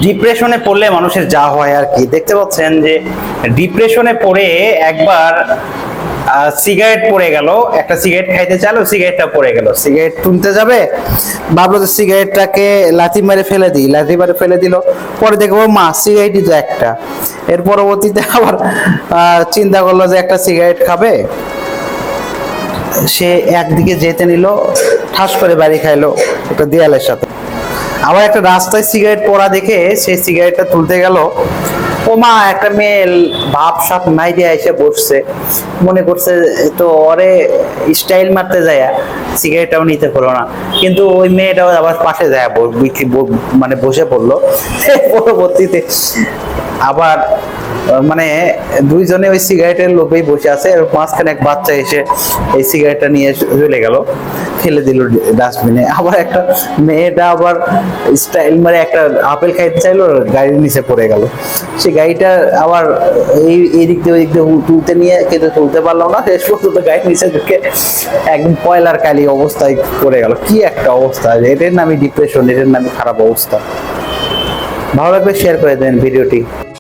ডিপ্রেশনে পড়লে মানুষের যা হয় আর কি, দেখতে পাচ্ছেন যে ডিপ্রেশনে পড়ে একবার সিগারেট পড়ে গেল, একটা সিগারেট খাইতে চাইলো, সিগারেটটা পড়ে গেল, সিগারেট তুলতে যাবে, ভাবলো যে সিগারেটটাকে লাথি মেরে ফেলে দিই, লাথি মেরে ফেলে দিল, পরে দেখবো মা সিগারেটই তো একটা। এর পরবর্তীতে আবার চিন্তা করলো যে একটা সিগারেট খাবে, সে একদিকে যেতে নিল, ঠাস করে বাড়ি খাইলো একটা দেয়ালের সাথে। আবার একটা রাস্তায় সিগারেট পড়া দেখে সে সিগারেটটা তুলতে গেল, ও মা একটা মেয়ে ভাব সাপ নাই দিয়ে এসে বসছে, মনে করছে তো ওরে স্টাইল মারতে যায়, সিগারেটটাও নিতে হলো না, কিন্তু ওই মেয়েটাও আবার পাশে যায় মানে বসে পড়লো। পরবর্তীতে আবার মানে দুইজনে ওই সিগারেটের লোভেই বসে আছে, আর মাঝখানে এক বাচ্চা এসে এই সিগারেটটা নিয়ে চলে গেল, ফেলে দিল ডাস্টবিনে। আবার একটা মেয়েটা আবার স্টাইল মানে একটা আপেল খাইতে চাইলো, গাড়ির নিচে পড়ে গেল, সে গাড়িটা আবার এই দিক দিয়ে ওই দিক দিয়ে তুলতে নিয়ে কিন্তু তুলতে পারলাম না, শেষ পর্যন্ত গাড়ির নিচে ঢুকে একদম কয়লার কালি অবস্থায় পড়ে গেল। কি একটা অবস্থা, এটার নামই ডিপ্রেশন, এটার নামই খারাপ অবস্থা। ভালো লাগলে শেয়ার করে দেন ভিডিওটি।